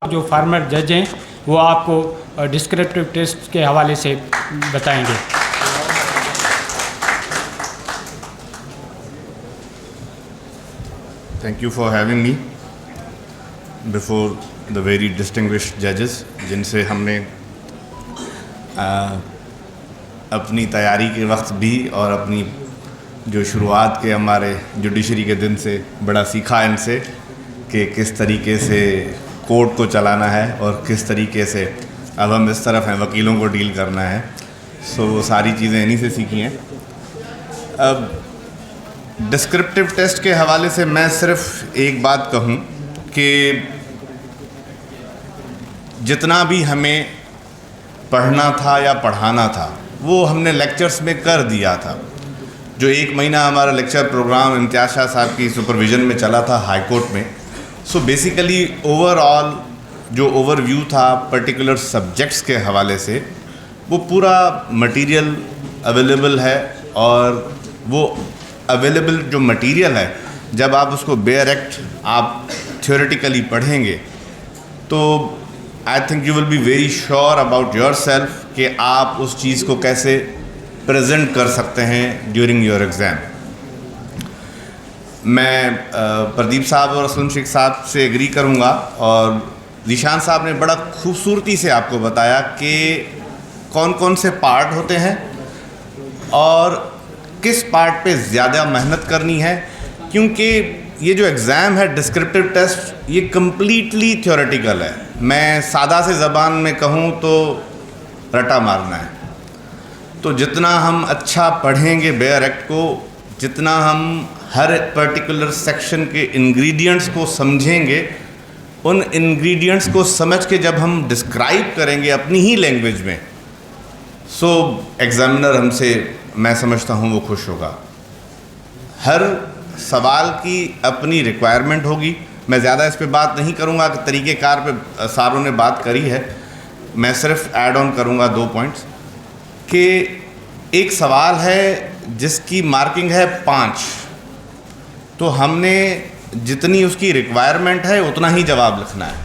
जो फार्मर जज हैं वो आपको डिस्क्रिप्टिव टेस्ट के हवाले से बताएंगे। Thank you for having me before the very distinguished judges जिनसे हमने अपनी तैयारी के वक्त भी और अपनी जो शुरुआत के हमारे जुडिशरी के दिन से बड़ा सीखा इनसे कि किस तरीके से कोर्ट को चलाना है और किस तरीके से अब हम इस तरफ हैं वकीलों को डील करना है। सो वो सारी चीज़ें इन्हीं से सीखी हैं। अब डिस्क्रिप्टिव टेस्ट के हवाले से मैं सिर्फ एक बात कहूँ कि जितना भी हमें पढ़ना था या पढ़ाना था वो हमने लेक्चर्स में कर दिया था। जो एक महीना हमारा लेक्चर प्रोग्राम इम्तियाज़ शाह साहब की सुपरविज़न में चला था हाई कोर्ट में, सो बेसिकली ओवरऑल जो ओवरव्यू था पर्टिकुलर सब्जेक्ट्स के हवाले से वो पूरा मटेरियल अवेलेबल है। और वो अवेलेबल जो मटेरियल है जब आप उसको बेयर एक्ट आप थ्योरेटिकली पढ़ेंगे तो I think you will be very sure about your self कि आप उस चीज़ को कैसे प्रेजेंट कर सकते हैं ड्यूरिंग योर एग्ज़ाम। मैं प्रदीप साहब और असलम शेख साहब से एग्री करूंगा और ज़ीशान साहब ने बड़ा खूबसूरती से आपको बताया कि कौन कौन से पार्ट होते हैं और किस पार्ट पे ज़्यादा मेहनत करनी है, क्योंकि ये जो एग्ज़ाम है डिस्क्रिप्टिव टेस्ट ये कम्प्लीटली थ्योरेटिकल है। मैं सादा से ज़बान में कहूँ तो रटा मारना है। तो जितना हम अच्छा पढ़ेंगे बेयर एक्ट को, जितना हम हर पर्टिकुलर सेक्शन के इंग्रेडिएंट्स को समझेंगे, उन इंग्रेडिएंट्स को समझ के जब हम डिस्क्राइब करेंगे अपनी ही लैंग्वेज में, सो एग्ज़ामिनर हमसे मैं समझता हूँ वो खुश होगा। हर सवाल की अपनी रिक्वायरमेंट होगी। मैं ज़्यादा इस पे बात नहीं करूँगा कि तरीक़ेकार पे सारों ने बात करी है। मैं सिर्फ ऐड ऑन करूँगा 2 पॉइंट्स कि एक सवाल है जिसकी मार्किंग है 5, तो हमने जितनी उसकी रिक्वायरमेंट है उतना ही जवाब लिखना है।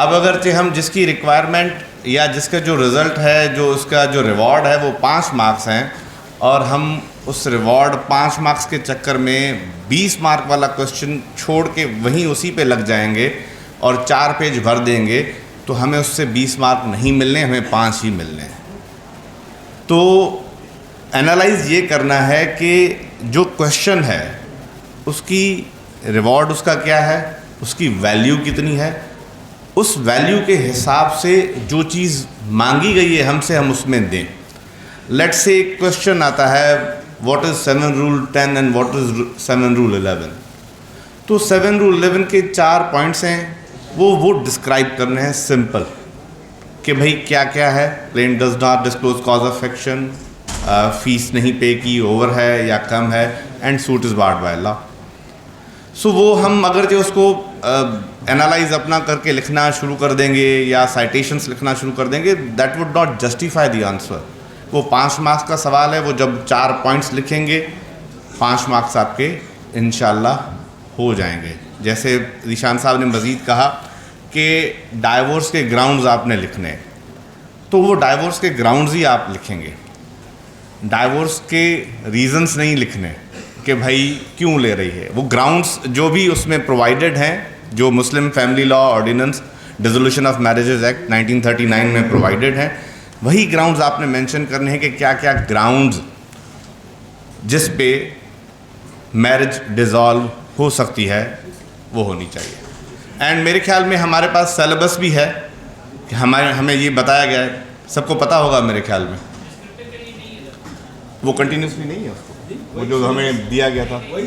अब अगरचे हम जिसकी रिक्वायरमेंट या जिसका जो रिज़ल्ट है, जो उसका जो रिवॉर्ड है वो 5 मार्क्स हैं और हम उस रिवॉर्ड 5 मार्क्स के चक्कर में 20 मार्क वाला क्वेश्चन छोड़ के वहीं उसी पे लग जाएंगे और 4 पेज भर देंगे, तो हमें उससे 20 मार्क नहीं मिलने, हमें 5 ही मिलने हैं। तो एनालाइज़ ये करना है कि जो क्वेश्चन है उसकी रिवॉर्ड उसका क्या है, उसकी वैल्यू कितनी है, उस वैल्यू के हिसाब से जो चीज़ मांगी गई है हमसे हम उसमें दें। लेट्स से एक क्वेश्चन आता है what is 7 rule 10 and what is 7 rule 11। तो 7 रूल 11 के 4 पॉइंट्स हैं, वो डिस्क्राइब करने हैं सिंपल कि भाई क्या क्या है। Client does not disclose cause of action, fees नहीं पे की, ओवर है या कम है, and suit is barred by law. So वो हम अगर जो उसको एनालाइज अपना करके लिखना शुरू कर देंगे या साइटेशंस लिखना शुरू कर देंगे, that would not justify the answer. वो 5 मार्क्स का सवाल है, वो जब 4 पॉइंट्स लिखेंगे 5 मार्क्स आपके इंशाल्लाह हो जाएंगे। जैसे ज़ीशान साहब ने मज़ीद कहा कि डाइवोर्स के ग्राउंड्स आपने लिखने हैं, तो वो डाइवोर्स के ग्राउंड्स ही आप लिखेंगे, डाइवोर्स के रीज़न्स नहीं लिखने कि भाई क्यों ले रही है। वो ग्राउंड्स जो भी उसमें प्रोवाइडेड हैं, जो Muslim family law ordinance dissolution of marriages act 1939 में प्रोवाइडेड हैं, वही ग्राउंड्स आपने मेंशन करने हैं कि क्या क्या ग्राउंड्स जिस पे मैरिज डिसॉल्व हो सकती है वो होनी चाहिए। एंड मेरे ख्याल में हमारे पास सिलेबस भी है कि हमें ये बताया गया है, सबको पता होगा मेरे ख्याल में। वो कंटिन्यूसली नहीं है उसको, वो जो हमें दिया गया था वही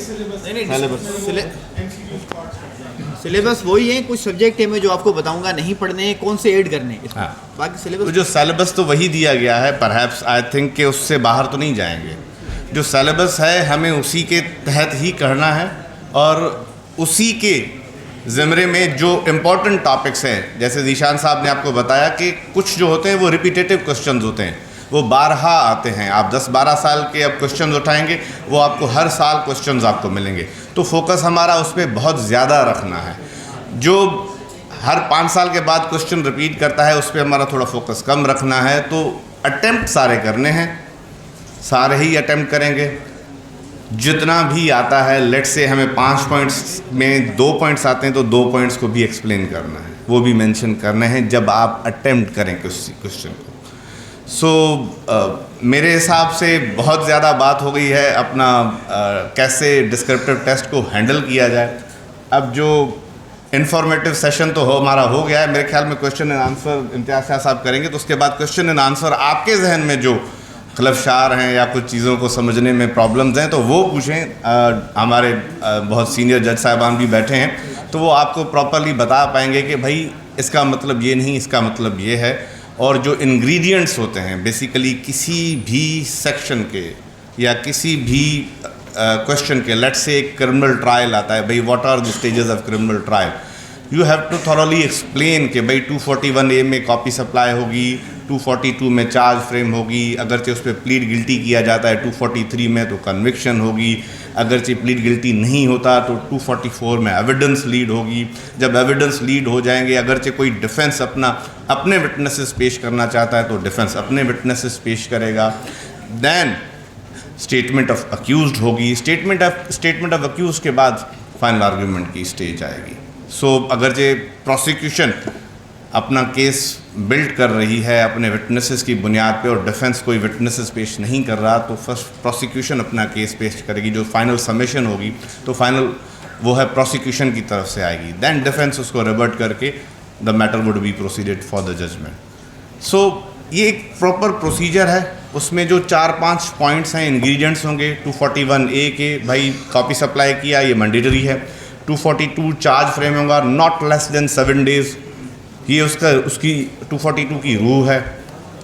सिलेबस वही है। कुछ सब्जेक्ट है मैं जो आपको बताऊंगा नहीं पढ़ने हैं, कौन से ऐड करने हैं, हाँ। बाकी सिलेबस तो जो सिलेबस तो वही दिया गया है, परहैप्स आई थिंक कि उससे बाहर तो नहीं जाएंगे। जो सिलेबस है हमें उसी के तहत ही करना है और उसी के ज़मरे में जो इम्पोर्टेंट टॉपिक्स हैं, जैसे ज़ीशान साहब ने आपको बताया कि कुछ जो होते हैं वो रिपीटेटिव क्वेश्चंस होते हैं, वो 12 आते हैं। आप 10-12 साल के अब क्वेश्चंस उठाएंगे, वो आपको हर साल क्वेश्चंस आपको मिलेंगे। तो फोकस हमारा उस पर बहुत ज़्यादा रखना है। जो हर 5 साल के बाद क्वेश्चन रिपीट करता है, उस पर हमारा थोड़ा फोकस कम रखना है। तो अटेम्प्ट सारे करने हैं, सारे ही अटेम्प्ट करेंगे। जितना भी आता है, लेट से हमें 5 पॉइंट्स में 2 पॉइंट्स आते हैं तो 2 पॉइंट्स को भी एक्सप्लेन करना है, वो भी मेंशन करने हैं जब आप अटेम्प्ट करें क्वेश्चन को। मेरे हिसाब से बहुत ज़्यादा बात हो गई है अपना कैसे डिस्क्रिप्टिव टेस्ट को हैंडल किया जाए। अब जो इन्फॉर्मेटिव सेशन तो हमारा हो गया है, मेरे ख्याल में क्वेश्चन एंड आंसर इम्तियाज़ शाह साहब करेंगे, तो उसके बाद क्वेश्चन एंड आंसर आपके जहन में जो खलफशार हैं या कुछ चीज़ों को समझने में प्रॉब्लम्स हैं तो वो पूछें। हमारे बहुत सीनियर जज साहिबान भी बैठे हैं, तो वो आपको प्रॉपरली बता पाएंगे कि भाई इसका मतलब ये नहीं, इसका मतलब ये है। और जो इंग्रेडिएंट्स होते हैं बेसिकली किसी भी सेक्शन के या किसी भी क्वेश्चन के, लेट्स से एक क्रिमिनल ट्रायल आता है, भाई what are the stages of criminal trial, you have to thoroughly explain कि भाई 241A में कॉपी सप्लाई होगी, 242 में चार्ज फ्रेम होगी, अगरचे उस पर प्लीड गिल्टी किया जाता है 243 में तो कन्विक्शन होगी, अगरचे प्लीड गिल्टी नहीं होता तो 244 में एविडेंस लीड होगी। जब एविडेंस लीड हो जाएंगे, अगरचे कोई डिफेंस अपने विटनेसेस पेश करना चाहता है तो डिफेंस अपने विटनेसेस पेश करेगा। देन स्टेटमेंट ऑफ अक्यूज्ड होगी, स्टेटमेंट ऑफ अक्यूज्ड के बाद फाइनल आर्ग्यूमेंट की स्टेज आएगी। अगरचे प्रोसिक्यूशन अपना केस बिल्ड कर रही है अपने विटनेसेस की बुनियाद पे और डिफेंस कोई विटनेसेस पेश नहीं कर रहा, तो फर्स्ट प्रोसिक्यूशन अपना केस पेश करेगी। जो फाइनल सबमिशन होगी तो फाइनल वो है प्रोसिक्यूशन की तरफ से आएगी। देन डिफेंस उसको रिवर्ट करके the matter would be proceeded for the judgment. ये एक प्रॉपर प्रोसीजर है, उसमें जो 4-5 पॉइंट्स हैं, इंग्रेडिएंट्स होंगे। 241A के भाई कॉपी सप्लाई किया, ये मैंडेटरी है। 242 चार्ज फ्रेम होगा नॉट लेस देन 7 डेज, ये उसकी 242 की रूल है।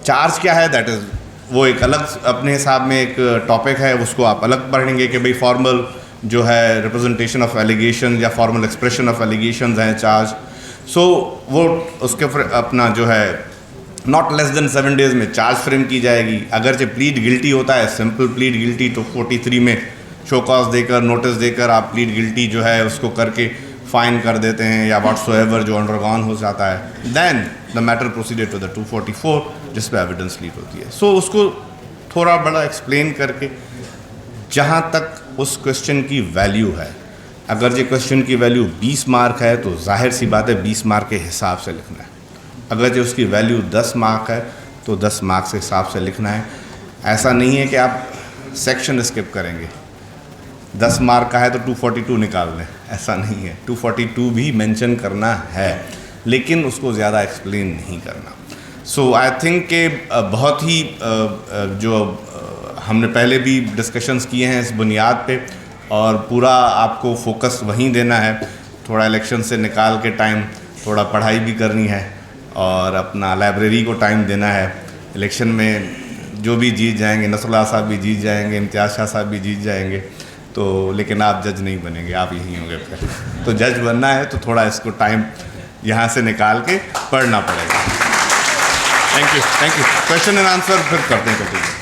चार्ज क्या है दैट इज़ वो एक अलग अपने हिसाब में एक टॉपिक है, उसको आप अलग पढ़ेंगे कि भाई फॉर्मल जो है रिप्रेजेंटेशन ऑफ एलिगेशन या फॉर्मल एक्सप्रेशन ऑफ एलिगेशंस हैं चार्ज। वो उसके अपना जो है नॉट लेस देन 7 डेज़ में चार्ज फ्रेम की जाएगी। अगर जो प्लीड गिल्टी होता है सिंपल प्लीड गिल्टी तो 43 में शो कॉज देकर नोटिस देकर आप प्लीड गिल्टी जो है उसको करके फाइन कर देते हैं या व्हाट्सोएवर जो अंडरगॉन हो जाता है। Then the matter proceeded to the 244 जिस पे एविडेंस लीड होती है। उसको थोड़ा बड़ा एक्सप्लेन करके जहाँ तक उस क्वेश्चन की वैल्यू है, अगर जो क्वेश्चन की वैल्यू 20 मार्क है तो जाहिर सी बात है 20 मार्क के हिसाब से लिखना है। अगर जो उसकी वैल्यू 10 मार्क है तो 10 मार्क्स के हिसाब से लिखना है। ऐसा नहीं है कि आप सेक्शन स्किप करेंगे, 10 मार्क का है तो 242 निकाल लें, ऐसा नहीं है। 242 भी मेंशन करना है लेकिन उसको ज़्यादा एक्सप्लेन नहीं करना। आई थिंक कि बहुत ही जो हमने पहले भी डिस्कशंस किए हैं इस बुनियाद पे और पूरा आपको फोकस वहीं देना है। थोड़ा इलेक्शन से निकाल के टाइम थोड़ा पढ़ाई भी करनी है और अपना लाइब्रेरी को टाइम देना है। इलेक्शन में जो भी जीत जाएंगे, नसरुल्लाह साहब भी जीत जाएंगे, इम्तियाज़ शाह साहब भी जीत जाएंगे, तो लेकिन आप जज नहीं बनेंगे, आप यहीं होंगे फिर। तो जज बनना है तो थोड़ा इसको टाइम यहाँ से निकाल के पढ़ना पड़ेगा। Thank you. Question and answer फिर करते हैं।